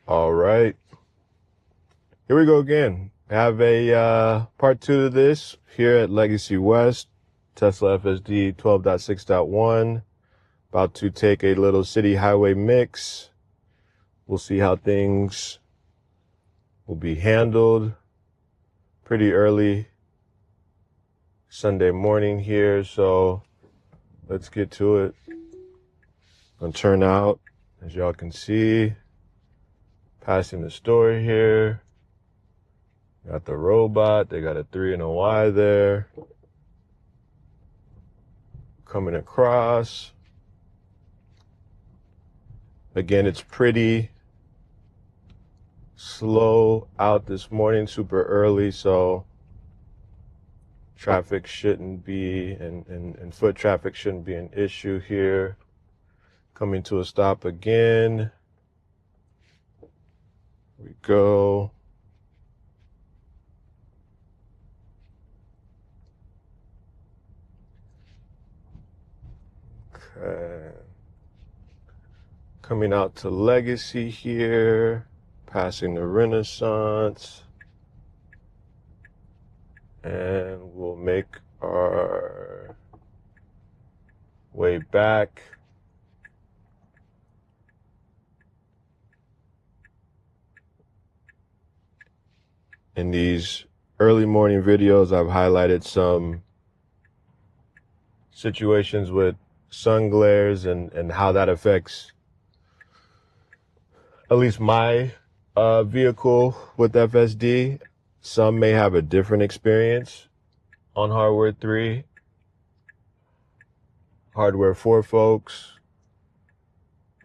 All right, here we go again. I have a part 2 of this here at Legacy West, Tesla FSD 12.6.1. About to take a little city highway mix. We'll see how things will be handled. Pretty early Sunday morning here, so let's get to it. Gonna turn out, as y'all can see, passing the store here. Got the robot, they got a 3 and a Y there. Coming across. Again, it's pretty slow out this morning, super early, so traffic shouldn't be, and foot traffic shouldn't be an issue here. Coming to a stop again. Here we go. Okay. Coming out to Legacy here, passing the Renaissance, and we'll make our way back. In these early morning videos, I've highlighted some situations with sun glares and how that affects at least my vehicle with FSD. Some may have a different experience on hardware 3. Hardware 4 folks,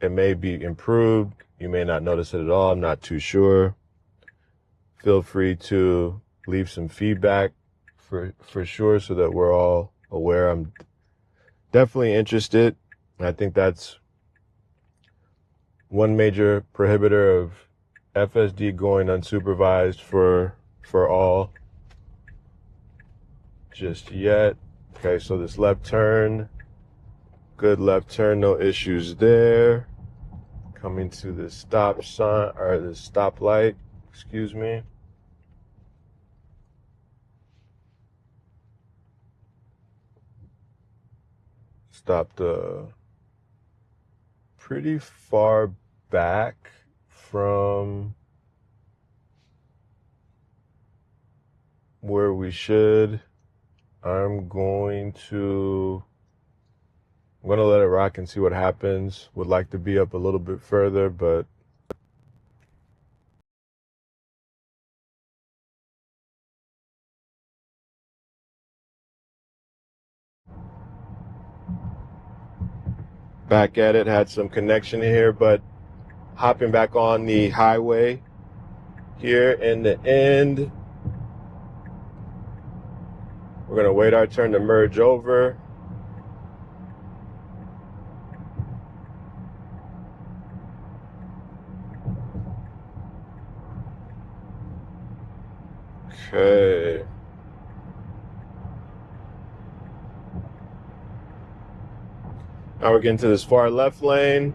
it may be improved. You may not notice it at all. I'm not too sure. Feel free to leave some feedback for sure so that we're all aware. I'm definitely interested. I think that's one major prohibitor of FSD going unsupervised for all just yet. Okay, so this left turn, good left turn, no issues there. Coming to the stop sign, or the stoplight, excuse me. Stopped pretty far back from where we should. I'm gonna let it rock and see what happens. Would like to be up a little bit further, but back at it, had some connection here, but hopping back on the highway here in the end. We're gonna wait our turn to merge over. Okay. Now we're getting to this far left lane.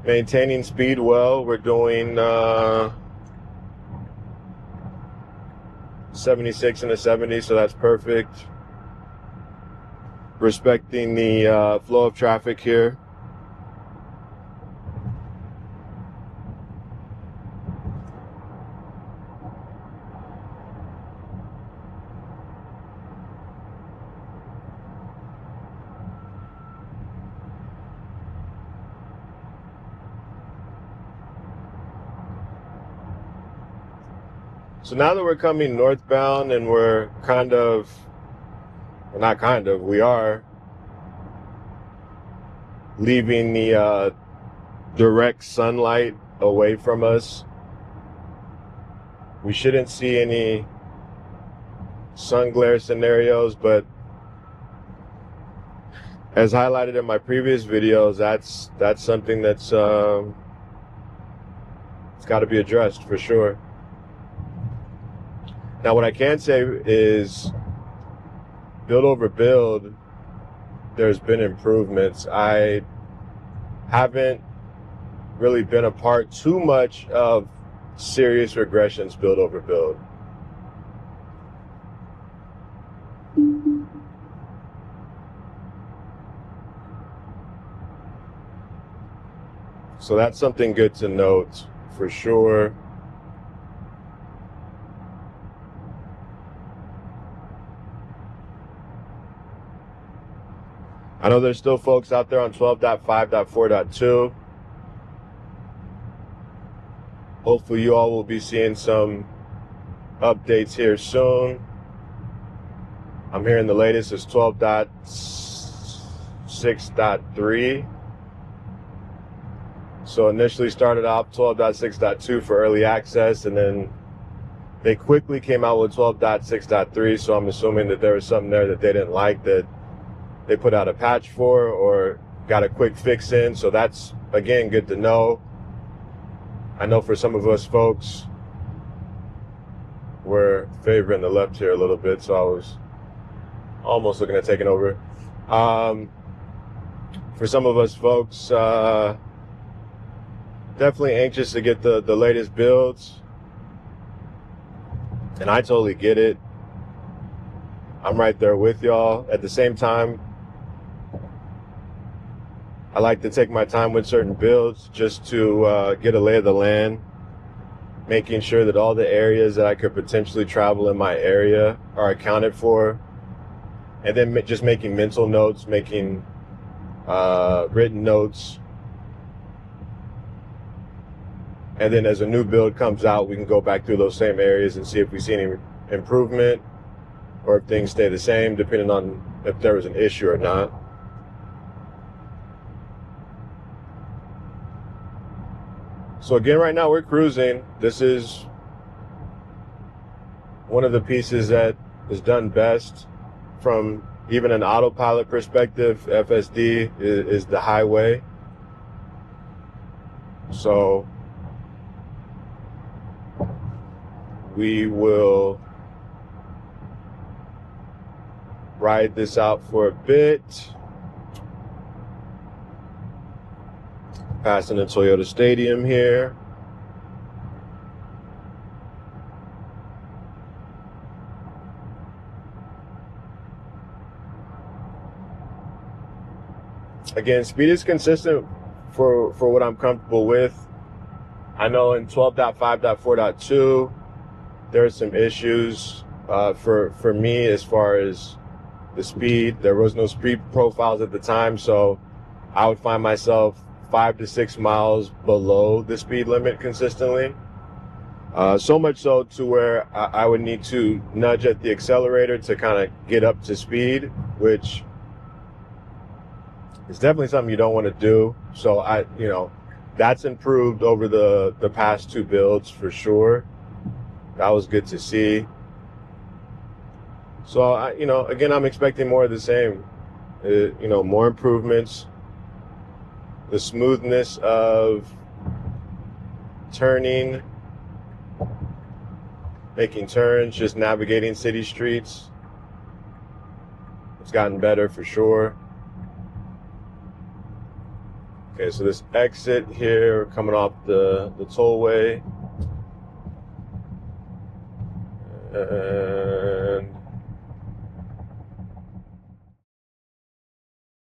Maintaining speed well. We're doing 76 and a 70, so that's perfect. Respecting the flow of traffic here. So now that we're coming northbound and we're we are leaving the direct sunlight away from us. We shouldn't see any sun glare scenarios, but as highlighted in my previous videos, that's something that's it's got to be addressed for sure. Now, what I can say is, build over build, there's been improvements. I haven't really been a part too much of serious regressions build over build. So that's something good to note for sure. I know there's still folks out there on 12.5.4.2. Hopefully you all will be seeing some updates here soon. I'm hearing the latest is 12.6.3. So initially started off 12.6.2 for early access, and then they quickly came out with 12.6.3. So I'm assuming that there was something there that they didn't like that they put out a patch for or got a quick fix in. So that's, again, good to know. I know for some of us folks, we're favoring the left here a little bit, so I was almost looking at taking over. For some of us folks, definitely anxious to get the latest builds, and I totally get it. I'm right there with y'all. At the same time, I like to take my time with certain builds just to get a lay of the land, making sure that all the areas that I could potentially travel in my area are accounted for, and then just making mental notes, making written notes. And then as a new build comes out, we can go back through those same areas and see if we see any improvement or if things stay the same, depending on if there was an issue or not. So again, right now we're cruising. This is one of the pieces that is done best from even an autopilot perspective. FSD is the highway. So we will ride this out for a bit. Passing the Toyota Stadium here. Again, speed is consistent for what I'm comfortable with. I know in 12.5.4.2, there are some issues for me as far as the speed. There was no speed profiles at the time, so I would find myself 5 to 6 miles below the speed limit consistently. So much so to where I would need to nudge at the accelerator to kind of get up to speed, which is definitely something you don't want to do. So that's improved over the past two builds for sure. That was good to see. So again, I'm expecting more of the same. More improvements. The smoothness of turning, making turns, just navigating city streets. It's gotten better for sure. Okay, so this exit here, coming off the tollway.